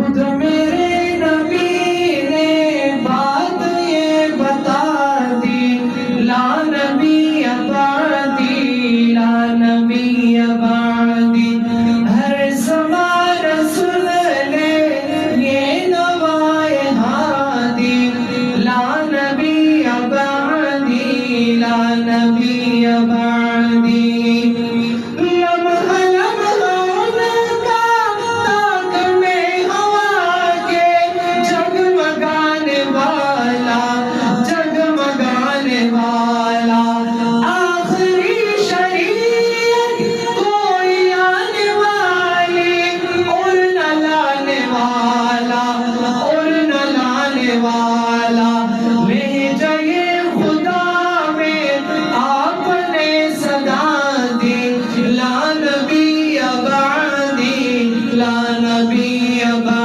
خود میرے نبی نے بات یہ بتا دی، لا نبی بعدی، لا نبی بعدی۔ ہر زمانہ سن لے یہ نوائے ہادی، لا نبی بعدی، لا نبی بعدی۔ لا نبی بعدی، لا نبی بعدی۔